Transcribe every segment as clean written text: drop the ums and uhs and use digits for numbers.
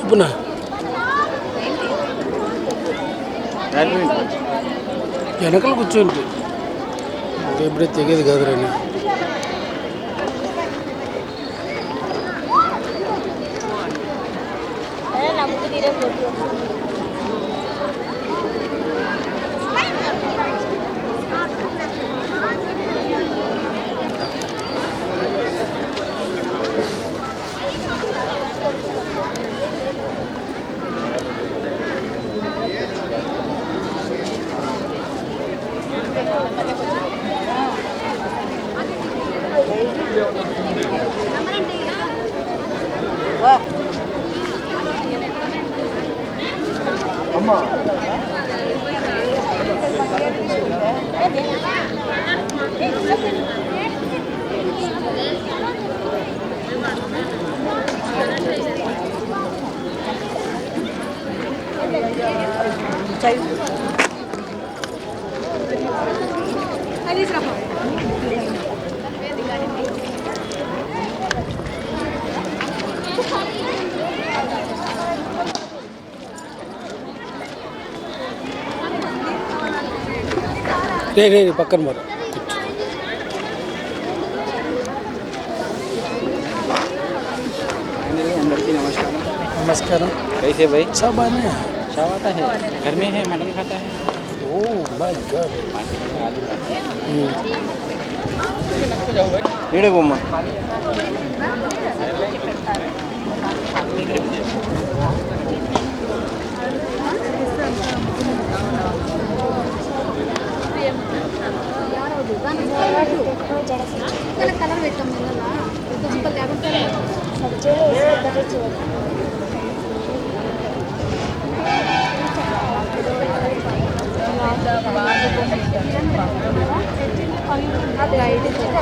పునా వెనకలు కూర్చోండి ఎప్పుడే తెగేది కాదురని అమ్మా रे पक्कन मारो नमस्कार कैसे भाई? सब आने सब आता है घर में है मटन खाता है oh my God नीड़े Bomma colour పెట్టాం కొంచెం లేకుంటే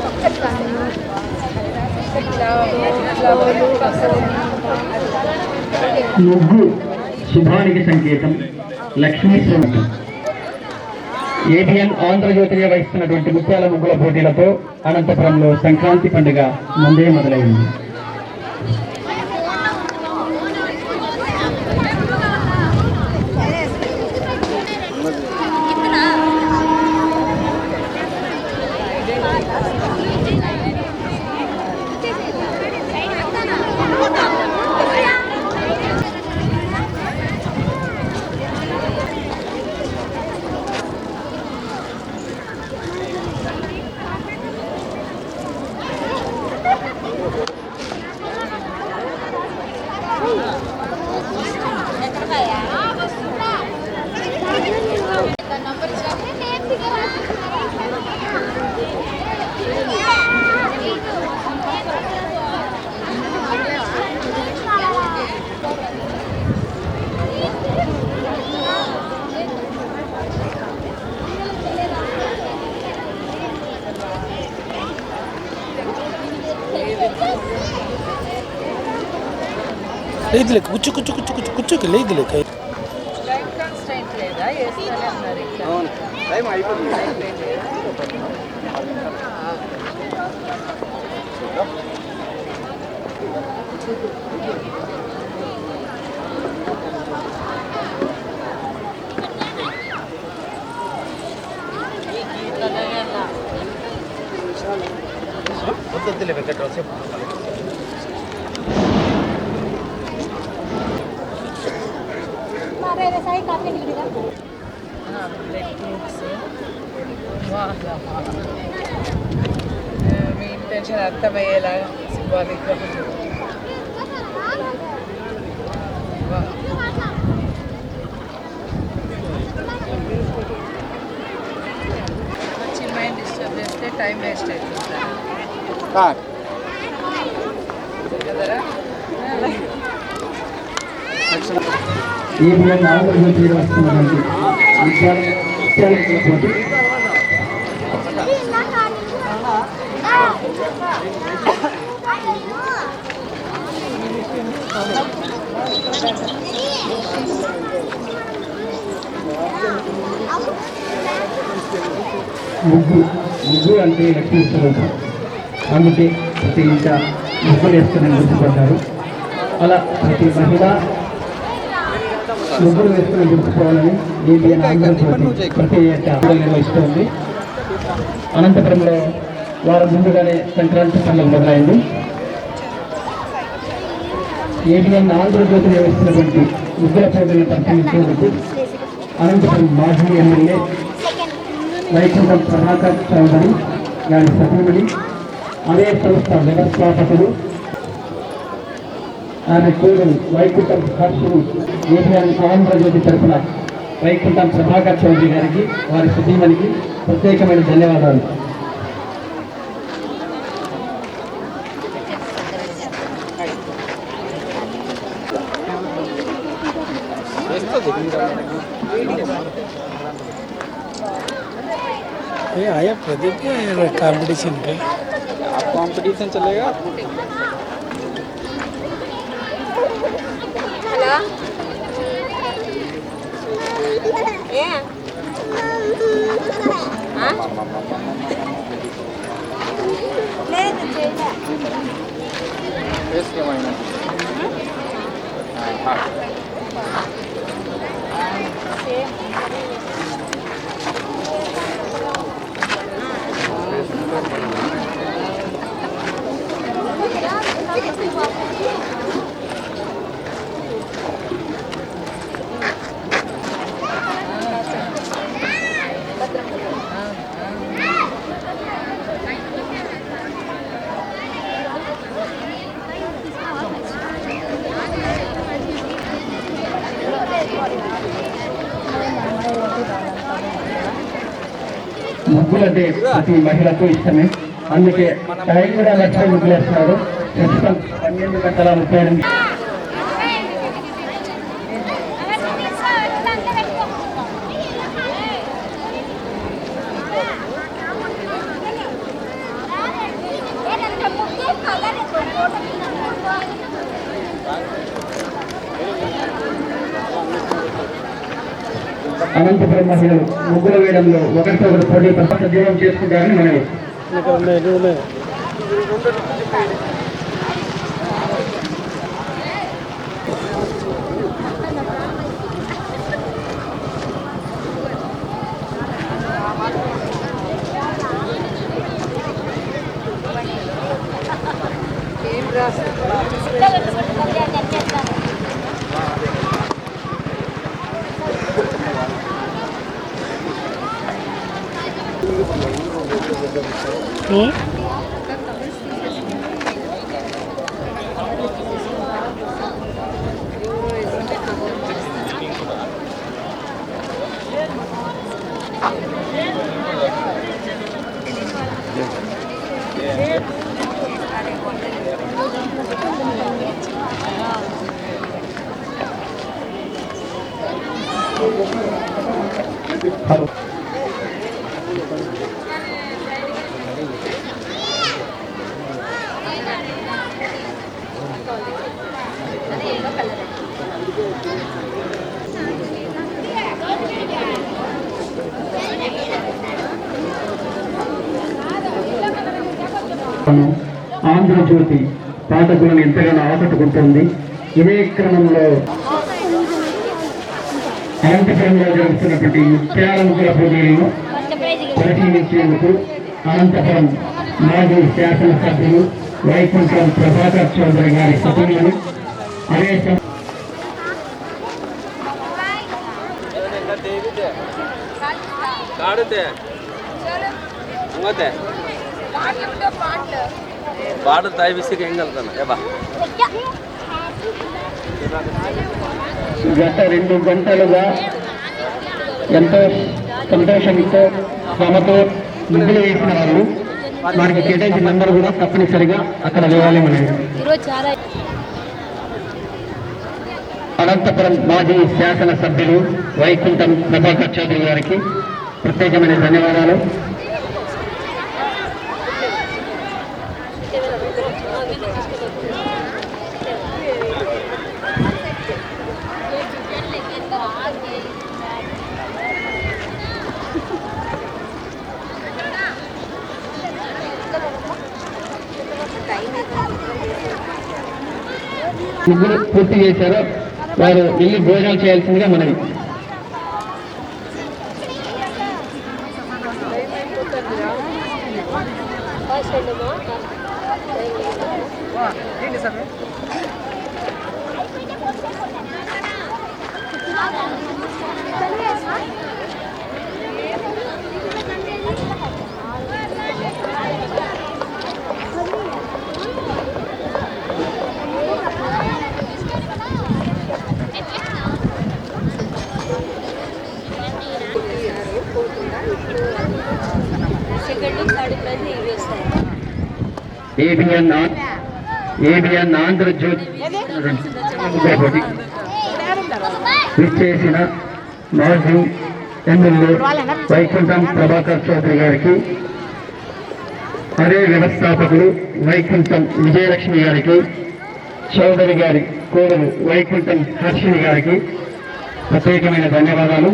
ముగ్గు శుభానికి సంకేతం లక్ష్మీ స్వరూపం ఏబిఎన్ ఆంధ్రజ్యోతి నిర్వహిస్తున్నటువంటి ముత్యాల ముగ్గుల పోటీలతో అనంతపురంలో సంక్రాంతి పండుగ ముందే మొదలైంది. లేదులే కుచ్చు కుచ్చు కుచ్చు కుచ్చు కుచ్చుకి లేదులే టైం అయిపోతుంది వద్దులే వెంకట్రావు మీ ఇంటెన్షన్ అర్థమయ్యేలాగా సింబాలిక్గా వచ్చి మైండ్ డిస్టర్బ్ చేస్తే టైం వేస్ట్ అవుతుంది కదరా ఏబిఎన్ ఆంధ్రజ్యోతి నిర్వహిస్తున్నటువంటి ముత్యాల పోటీ ముగ్గు అంటే లక్ష్మీ స్వరూపం. అందుకే ప్రతి ఇంట ముగ్గులు వేసుకుని గుర్తుపడ్డారు. అలా ప్రతి మహిళ ముగ్గులు వేసుకుని గుర్తుకోవాలని ఏబిఎన్ ఆంధ్రజ్యోతి ప్రతి ఏటా నిర్వహిస్తోంది. అనంతపురంలో వారం ముందుగానే సంక్రాంతి పండుగ మొదలైంది. ఏబిఎన్ ఆంధ్రజ్యోతి నిర్వహిస్తున్నటువంటి ముగ్గుల పోటీలను పరిశీలించేందుకు అనంతపురం మాజీ ఎమ్మెల్యే వైకుంఠం ప్రభాకర్ చౌదరి గారి సతీమణి, అదే సంస్థ వ్యవస్థాపకులు ఆమె కూతురు వైకుంఠం హర్షుడు ఏబిఎన్ ఆంధ్రజ్యోతి తరఫున వైకుంఠం ప్రభాకర్ చౌదరి గారికి, వారి సతీమణికి ప్రత్యేకమైన ధన్యవాదాలు. ये आया प्रदीप के कंपटीशन पे आप कंपटीशन चलेगा హలో ఏ లేదు చేయలే इसके महीने हाँ ముగ్గులంటే ప్రతి మహిళకు ఇష్టమే. అందుకే టైం కూడా లక్ష్యం ముగ్గులు వేస్తున్నారు. ప్రస్తుతం 12:38. అనంతపురం మహిళలు ముగ్గులు వేయడంలో ఒకరితో ఒకరు పోటీ సద్వినియోగం చేసుకుంటారని మనవి. ఏం రాస్తారు ఆంధ్రజ్యోతి పాఠకులను ఎంతగానో ఆకట్టుకుంటోంది. ఇదే క్రమంలో అనంతపురంలో జరుగుతున్నటువంటి ముత్యాల ముగ్గుల పోటీలను పరిశీలించేందుకు అనంతపురం మాజీ శాసనసభ్యులు వైకుంఠం ప్రభాకర్ చౌదరి గారి సతీమణి, అదే బాడు తాయి విసికి ఏం కలుగుతాను ఏబా గత 2 గంటలుగా ఎంతో సంతోషంతో శ్రమతో ముగ్గులు వేసిన వాళ్ళు వారికి కేటాయించిన నంబర్ కూడా తప్పనిసరిగా అక్కడ వేయాలి. మనది అనంతపురం మాజీ శాసనసభ్యులు వైకుంఠం ప్రభాకర్ చౌదరి గారికి ప్రత్యేకమైన ధన్యవాదాలు. ముగ్గురు పూర్తి చేశారో వారు వెళ్ళి భోజనాలు చేయాల్సిందిగా మనవి. ఏబిఎన్ ఆంధ్రజ్యోతి విచ్చేసిన మాజీ ఎమ్మెల్యే వైకుంఠం ప్రభాకర్ చౌదరి గారికి, అదే వ్యవస్థాపకులు వైకుంఠం విజయలక్ష్మి గారికి, చౌదరి గారి కోడలు వైకుంఠం హర్షిని గారికి ప్రత్యేకమైన ధన్యవాదాలు.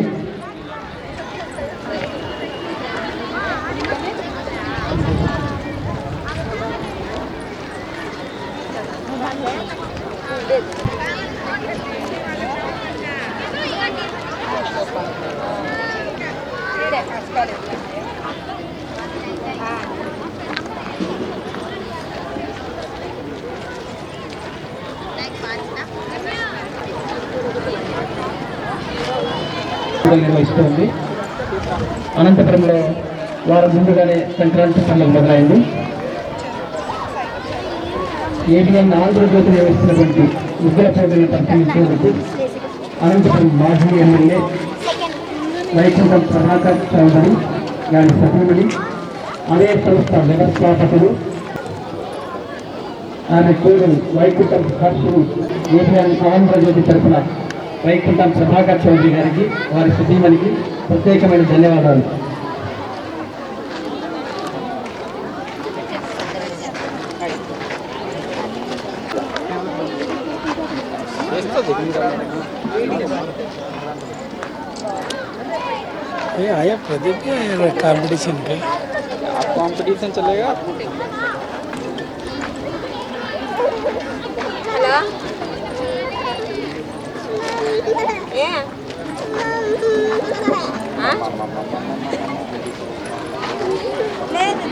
నిర్వహిస్తుంది. అనంతపురంలో వారం ముందుగానే సంక్రాంతి పండుగ మొదలైంది. ఏబిఎన్ ఆంధ్రజ్యోతి నిర్వహిస్తున్నటువంటి ముగ్గుల పోటీలను పరిశీలించేందుకు అనంతపురం మాజీ ఎమ్మెల్యే వైకుంఠం ప్రభాకర్ చౌదరి గారి సతీమణి, అదే సంస్థ వ్యవస్థాపకులు ఆమె కోడలు వైకుంఠం హర్షిని ఏబిఎన్ ఆంధ్రజ్యోతి తరఫున వైకుంఠం ప్రభాకర్ చౌదరి గారికి, వారి సతీమణికి ప్రత్యేకమైన ధన్యవాదాలు. आया प्रदीप कंपटीशन पे आप कंपटीशन चलेगा? హలో ఏ లేదు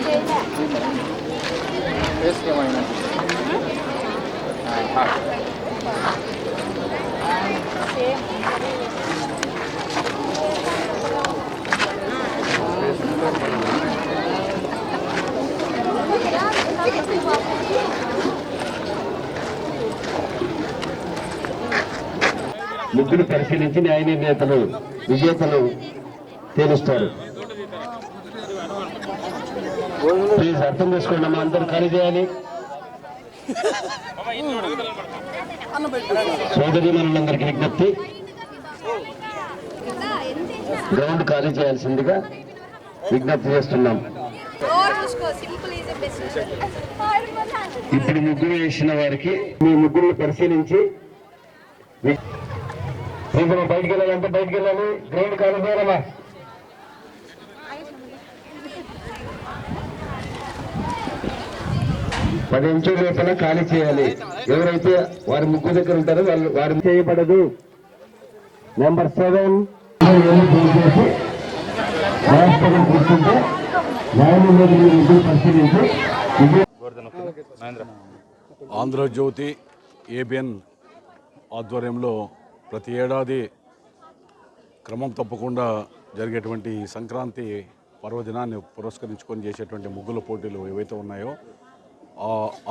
ముగ్గురు పరిశీలించి న్యాయ నిర్ణేతలు విజేతలు తేలుస్తారు. ప్లీజ్ అర్థం చేసుకోండి అమ్మా, అందరూ ఖాళీ చేయాలి. సోదరి మనులందరికీ విజ్ఞప్తి, గ్రౌండ్ ఖాళీ చేయాల్సిందిగా విజ్ఞప్తి చేస్తున్నాం. ఇప్పుడు ముగ్గురు వేసిన వారికి మీ ముగ్గురు పరిశీలించి బయటికి వెళ్ళాలంటే బయటికి వెళ్ళాలి. గ్రౌండ్ ఖాళీ చేయాలమ్మా. పది నిమిషాల లోపల ఖాళీ చేయాలి. ఎవరైతే వారి ముగ్గు దగ్గర ఉంటారో వాళ్ళు వారి చేయబడదు. నెంబర్ 7 కూర్చుంటే పరిశీలించి ఆంధ్రజ్యోతి ఏబిఎన్ ఆధ్వర్యంలో ప్రతి ఏడాది క్రమం తప్పకుండా జరిగేటువంటి సంక్రాంతి పర్వదినాన్ని పురస్కరించుకొని చేసేటువంటి ముగ్గుల పోటీలు ఏవైతే ఉన్నాయో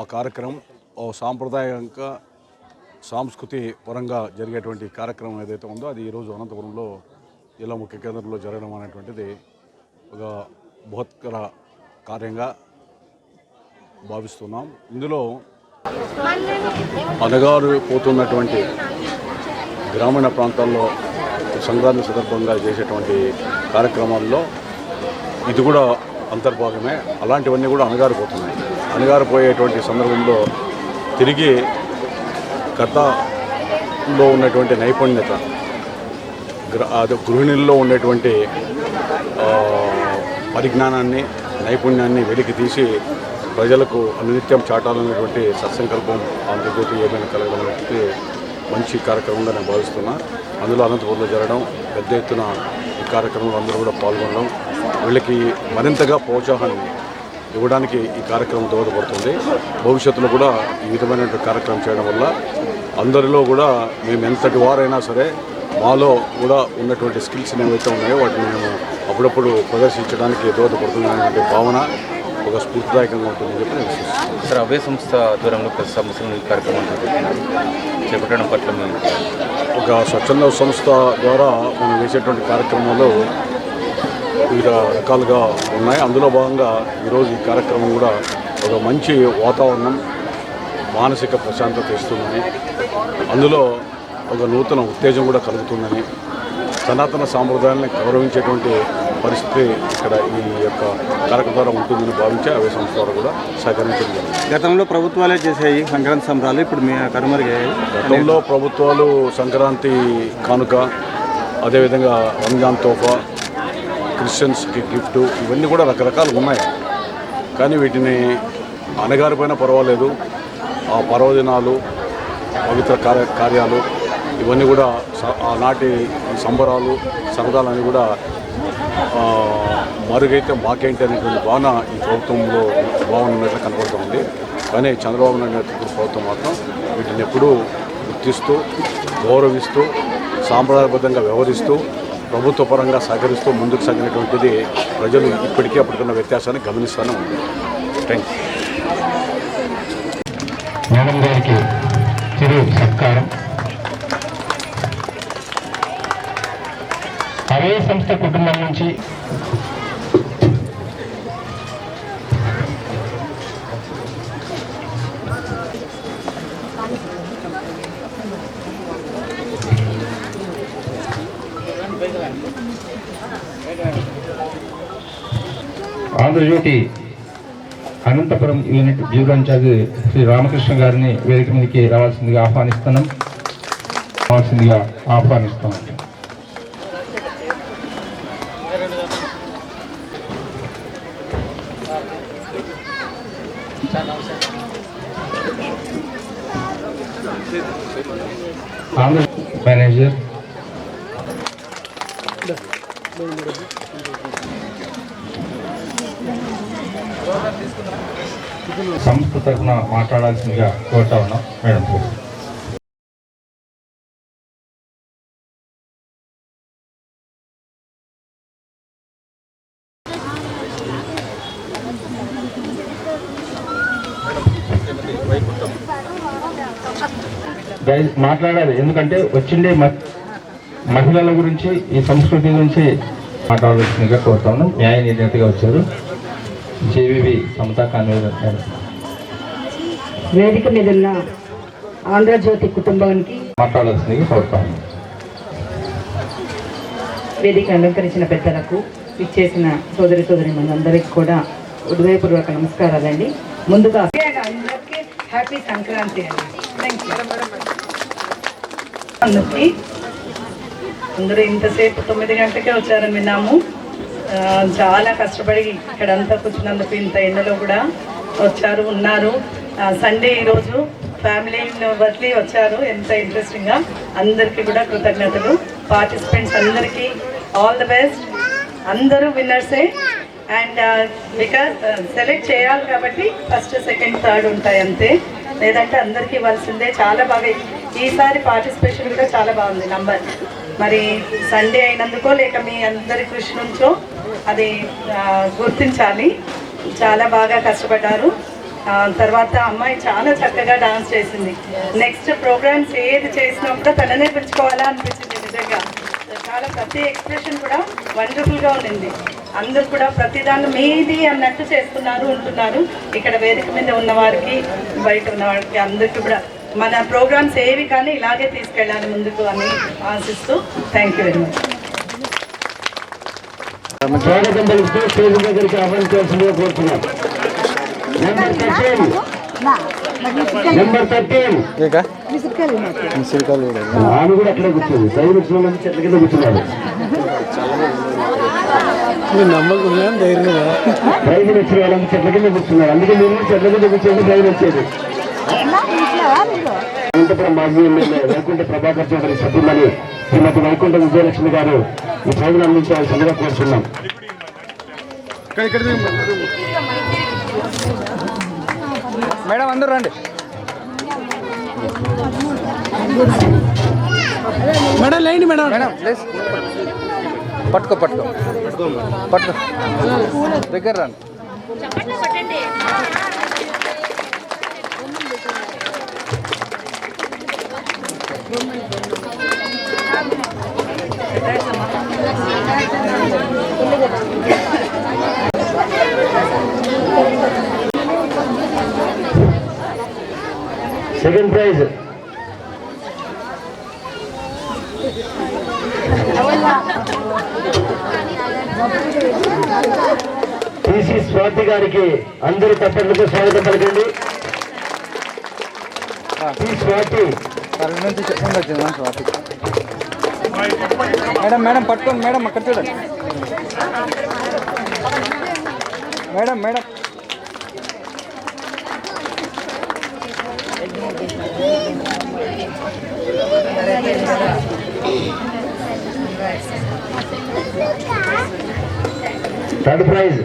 ఆ కార్యక్రమం సాంప్రదాయక సాంస్కృతి పరంగా జరిగేటువంటి కార్యక్రమం ఏదైతే ఉందో అది ఈరోజు అనంతపురంలో జిల్లా ముఖ్య కేంద్రంలో జరగడం అనేటువంటిది ఒక బృహత్కర కార్యంగా భావిస్తున్నాం. ఇందులో అనగారు పోతున్నటువంటి గ్రామీణ ప్రాంతాల్లో సంక్రాంతి సందర్భంగా చేసేటువంటి కార్యక్రమాల్లో ఇది కూడా అంతర్భాగమే. అలాంటివన్నీ కూడా అణగారిపోతున్నాయి. అణగారిపోయేటువంటి సందర్భంలో తిరిగి గతంలో ఉన్నటువంటి నైపుణ్యత, గృహిణుల్లో ఉండేటువంటి పరిజ్ఞానాన్ని, నైపుణ్యాన్ని వెలికి తీసి ప్రజలకు అనునిత్యం చాటాలనేటువంటి సత్సంకల్పం ఆంధ్రజ్యోతి ఏమైనా కలగడం అనేది మంచి కార్యక్రమంగా నేను భావిస్తున్నా. అందులో అనంతపురంలో జరగడం, పెద్ద ఎత్తున ఈ కార్యక్రమంలో అందరూ కూడా పాల్గొనడం, వీళ్ళకి మరింతగా ప్రోత్సాహాన్ని ఇవ్వడానికి ఈ కార్యక్రమం దోహదపడుతుంది. భవిష్యత్తులో కూడా ఈ విధమైనటువంటి కార్యక్రమం చేయడం వల్ల అందరిలో కూడా మేము ఎంతటి వారైనా సరే మాలో కూడా ఉన్నటువంటి స్కిల్స్ ఏవైతే ఉన్నాయో వాటిని మేము అప్పుడప్పుడు ప్రదర్శించడానికి దోహదపడుతున్నటువంటి భావన ఒక స్ఫూర్తిదాయకంగా ఉంటుందని చెప్పి నేను విశ్వసిస్తున్నాను. సార్, అభయ సంస్థ ఆధ్వర్యంలో ప్రతి సంవత్సరం ఈ కార్యక్రమం చేపట్టడం పట్ల మేము ఒక స్వచ్ఛంద సంస్థ ద్వారా మనం వేసేటువంటి కార్యక్రమాలు వివిధ రకాలుగా ఉన్నాయి. అందులో భాగంగా ఈరోజు ఈ కార్యక్రమం కూడా ఒక మంచి వాతావరణం, మానసిక ప్రశాంతత ఇస్తుందని, అందులో ఒక నూతన ఉత్తేజం కూడా కలుగుతుందని, సనాతన సాంప్రదాయాలను గౌరవించేటువంటి పరిస్థితి ఇక్కడ ఈ యొక్క కార్యక్రమం ద్వారా ఉంటుందని భావించి అవే సంస్థ ద్వారా కూడా సహకరించడం జరిగింది. గతంలో ప్రభుత్వాలే చేసాయి సంక్రాంతి సంబరాలు, ఇప్పుడు మీ కనుమరుగయ్యాయి. గతంలో ప్రభుత్వాలు సంక్రాంతి కానుక, అదేవిధంగా రంజాన్ తోఫా, క్రిస్టియన్స్కి గిఫ్ట్, ఇవన్నీ కూడా రకరకాలు ఉన్నాయి. కానీ వీటిని అణగారిపోయినా పర్వాలేదు, ఆ పర్వదినాలు, పవిత్ర కార్యాలు ఇవన్నీ కూడా ఆనాటి సంబరాలు సరదాలన్నీ కూడా మరుగైతే మాకేంటి అనేటువంటి భావన ఈ ప్రభుత్వంలో భావన ఉన్నట్లు కనబడుతుంది. కానీ చంద్రబాబు నాయుడు నేతృత్వ ప్రభుత్వం మాత్రం వీటిని ఎప్పుడూ గుర్తిస్తూ, గౌరవిస్తూ, సాంప్రదాయబద్ధంగా వ్యవహరిస్తూ, ప్రభుత్వ పరంగా సహకరిస్తూ ముందుకు సాగినటువంటిది ప్రజలు ఇప్పటికీ అప్పటికున్న వ్యత్యాసాన్ని గమనిస్తూనే ఉంది. Thank you. మేడం గారికి చిరు సత్కారం. అవే సంస్థ కుటుంబం నుంచి Andhrajyothy Anantapuram unit bureau in charge Shri Ramakrishna గారిని వేదిక మీదకి రావాల్సిందిగా ఆహ్వానిస్తున్నాం. ఆంధ్ర మేనేజర్ సంస్థ తరఫున మాట్లాడాల్సిందిగా కోరుతా ఉన్నాం. మేడం మాట్లాడాలి, ఎందుకంటే వచ్చిండే మహిళల గురించి, ఈ సంస్కృతి గురించి మాట్లాడాల్సిందిగా కోరుతా ఉన్నాం. న్యాయ నిర్ణేతగా వచ్చారు జేవీవి సమతా కన్వీనర్. వేదిక మీద ఉన్న ఆంధ్రజ్యోతి కుటుంబానికి మాట్లాడాల్సిందిగా కోరుతా ఉన్నాం. వేదిక అలంకరించిన పెద్దలకు, ఇచ్చేసిన సోదరి మనందరికీ కూడా హృదయపూర్వక నమస్కారాలండి. ముందుగా అందరికీ హ్యాపీ సంక్రాంతి అండి. అందరికీ అందరూ ఇంతసేపు 9 గంటలకే వచ్చారని విన్నాము. చాలా కష్టపడి ఇక్కడంతా కూర్చున్నందుకు, ఇంత ఎండలో కూడా వచ్చారు, ఉన్నారు. సండే ఈరోజు ఫ్యామిలీని వదిలి వచ్చారు. ఎంత ఇంట్రెస్టింగ్గా. అందరికీ కూడా కృతజ్ఞతలు. పార్టిసిపెంట్స్ అందరికీ ఆల్ ది బెస్ట్. అందరూ విన్నర్సే. అండ్ బికాజ్ సెలెక్ట్ చేయాలి కాబట్టి ఫస్ట్, సెకండ్, థర్డ్ ఉంటాయి అంతే, లేదంటే అందరికీ ఇవ్వాల్సిందే. చాలా బాగా ఈసారి పార్టిసిపేషన్ కూడా చాలా బాగుంది నంబర్. మరి సండే అయినందుకో లేక మీ అందరి కృషి నుంచో అది గుర్తించాలి. చాలా బాగా కష్టపడ్డారు. తర్వాత అమ్మాయి చాలా చక్కగా డాన్స్ చేసింది. నెక్స్ట్ ప్రోగ్రామ్స్ ఏది చేసినా కూడా తననే పిలుచుకోవాలా అనిపించింది నిజంగా. చాలా ప్రతి ఎక్స్ప్రెషన్ కూడా వండర్ఫుల్గా ఉండింది. అందరు కూడా ప్రతిదాన్ని మీది అన్నట్టు చేస్తున్నారు, ఉంటున్నారు. ఇక్కడ వేదిక మీద ఉన్నవారికి, బయట ఉన్నవారికి అందరికీ కూడా మన ప్రోగ్రామ్స్ ఏవి కానీ ఇలాగే తీసుకెళ్ళాలి ముందుకు అని ఆశిస్తూ థ్యాంక్ యూ వెరీ మచ్. స్వాగతం పలుకుతూ స్టేజ్ దగ్గరికి ఆహ్వానించాల్సిందిగా కోరుతున్నాం. నెంబర్ 13 ఆమె కూడా అట్లే కూర్చోండి. సైనికుల మంది చెట్ల కింద కూర్చున్నారు. మీ నమ్మకం ఉందని ధైర్యం ప్రైజ్ వచ్చిన వాళ్ళంతా చెట్ల కింద కూర్చున్నారు. అందుకే మీరు చెట్ల కింద కూర్చొని ప్రైజ్ వచ్చేది. అనంతపురం మాజీ ఎమ్మెల్యే వైకుంఠ ప్రభాకర్ చౌదరి సభ్యులని శ్రీమతి వైకుంఠ విజయలక్ష్మి గారు ఈ ప్రైజ్ను అందించాల్సిందిగా కోరుతున్నాం. మేడం అందరూ రండి. Madam line madam madam please పట్టుకో పట్టుకో పట్టుకో దగ్గర రండి. సెకండ్ ప్రైజ్ టీసీ స్వాతి గారికి అందరూ తప్పట్లతో స్వాగతం పలకండి. స్వాతి నుంచి చెప్పండి వచ్చింది స్వాతి. మేడం మేడం పట్టుకోండి మేడం అక్కడ చూడండి madam madam. Third prize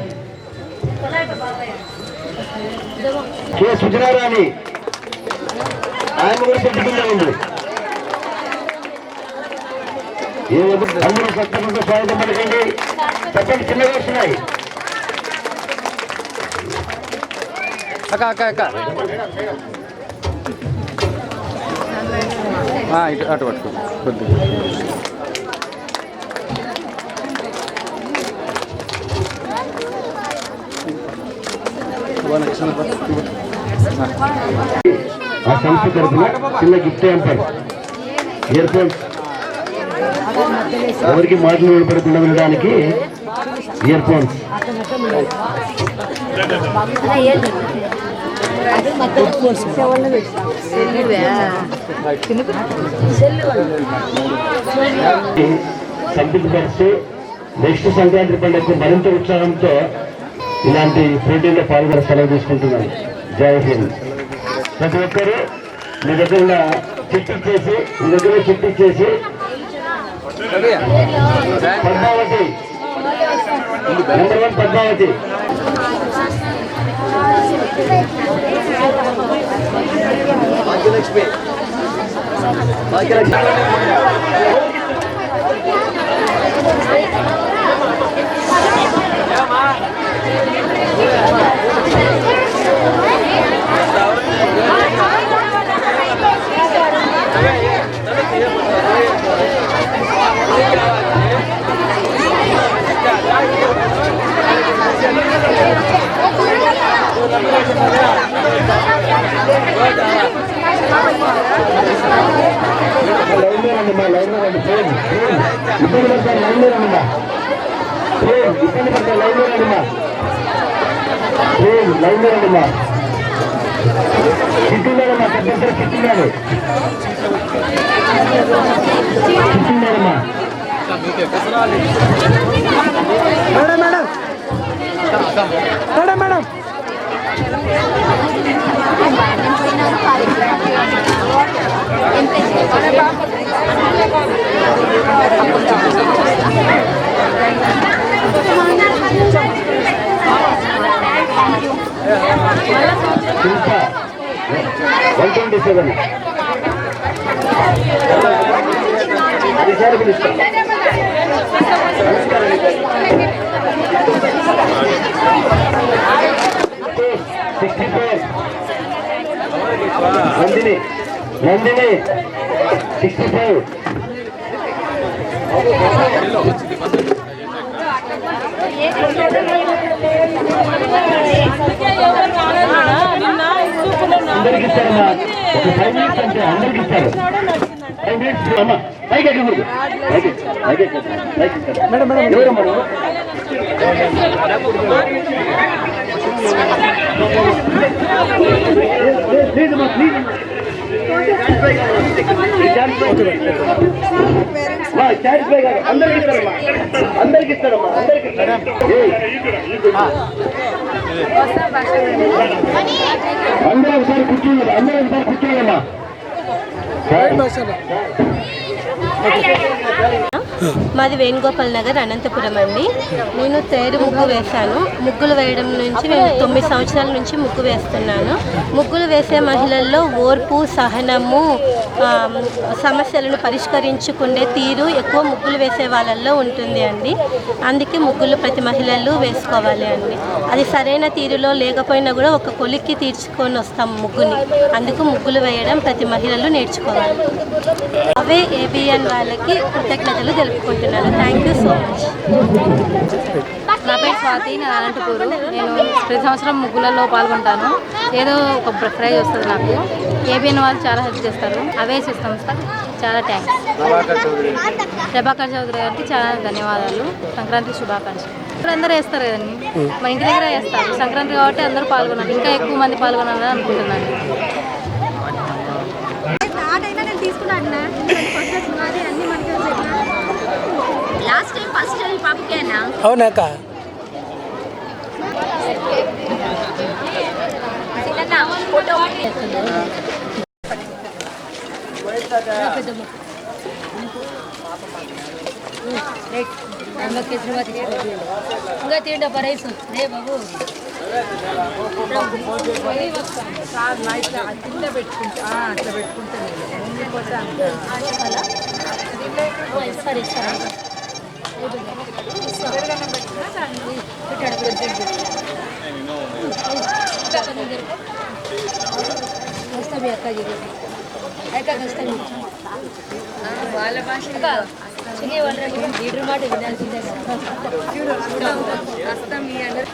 K Sujanarani, ఆయన కూడా చెట్టుకుంటా ఉంది. అందరూ సత్యంతో స్వాగతం పలకండి. చెప్పండి, చిన్నగా వస్తున్నాయి. అక్క అక్క అక్క ఇటు అటు పట్టుకో కొద్దిగా. ఆ సంస్థ తరఫున చిన్న గిఫ్ట్ హ్యాంపర్, ఇయర్ ఫోన్స్, ఎవరికి మాటలు వినపడకుండా వినడానికి ఇయర్ ఫోన్స్. సంతృప్తిపరుస్తూ నెక్స్ట్ సంక్రాంతి పండుగకు మరింత ఉత్సాహంతో ఇలాంటి పోటీల్లో పాల్గొని సెలవు తీసుకుంటున్నాను. జై హింద్. ప్రతి ఒక్కరు మీ దగ్గర చిట్టిచ్చేసి పద్మావతి నెంబర్ 1 పద్మావతి. భాగ్యలక్ష్మి లైన్లోనమ్మా చిట్టిందారమ్మా, పెద్ద చిట్టిందారు చిట్టిందారమ్మా. మేడం మేడం మేడం మేడం శిల్ప 127 అధికారులు ఇస్తాం. నందిని 65. అందరికి ఇస్తారమ్మా, ఒక 5 minutes అంటే అందరికి ఇస్తారు. 5 minutes అమ్మా, పైకి ఎక్కకూడదు. మేడం మేడం ఎవరమ్మా ప్లీజ్. అందరికి ఇస్తారమ్మా, అందరూ ఒకసారి కూర్చోండి. మాది వేణుగోపాల్ నగర్ అనంతపురం అండి. నేను తేరు ముగ్గు వేశాను. ముగ్గులు వేయడం నుంచి నేను 9 సంవత్సరాల నుంచి ముగ్గు వేస్తున్నాను. ముగ్గులు వేసే మహిళల్లో ఓర్పు, సహనము, సమస్యలను పరిష్కరించుకునే తీరు ఎక్కువ ముగ్గులు వేసే వాళ్ళల్లో ఉంటుంది అండి. అందుకే ముగ్గులు ప్రతి మహిళలు వేసుకోవాలి అండి. అది సరైన తీరులో లేకపోయినా కూడా ఒక కొలిక్కి తీర్చుకొని వస్తాం ముగ్గుని. అందుకు ముగ్గులు వేయడం ప్రతి మహిళలు నేర్చుకోవాలి. అవే ఏబిఎన్ వాళ్ళకి కృతజ్ఞతలు తెలుపుకుంటున్నాను. Thank you so much. నా పేరు స్వాతి, నేను అనంతపూరు. నేను ప్రతి సంవత్సరం ముగ్గులలో పాల్గొంటాను. ఏదో ఒక ప్రైజ్ వస్తుంది నాకు. ఏబిఎన్ వాళ్ళు చాలా హెల్ప్ చేస్తారు. అవేసి సంస్థ చాలా థ్యాంక్స్. ప్రభాకర్ చౌదరి గారికి చాలా ధన్యవాదాలు. సంక్రాంతి శుభాకాంక్షలు. ఇప్పుడు అందరూ వేస్తారు కదండి, మా ఇంటి దగ్గర వేస్తారు. సంక్రాంతి కాబట్టి అందరూ పాల్గొన్నారు. ఇంకా ఎక్కువ మంది పాల్గొనాలని అనుకుంటున్నాను. లాస్ట్ టైం ఫస్ట్ పాపకేనా? అవునాక ఫోటో ఇంకా తిండ పరైసు రే బాబు సరే సరే వాళ్ళ భాష లీడర్ మాట వినాల్సిందే కష్టం. మీ అందరూ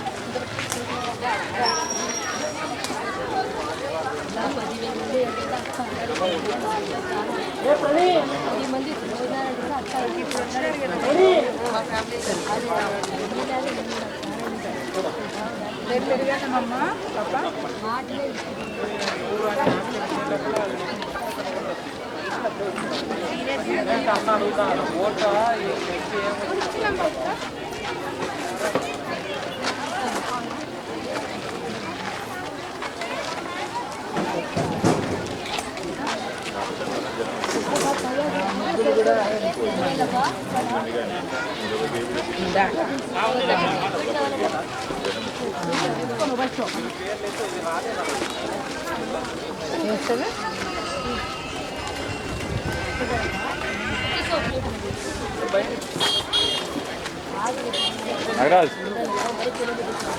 నాగరాజ్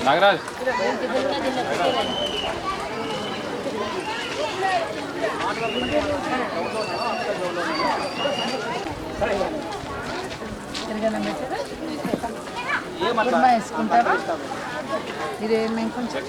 నాగరాజ్ వేసుకుంటారా? ఇది మేము కొంచెం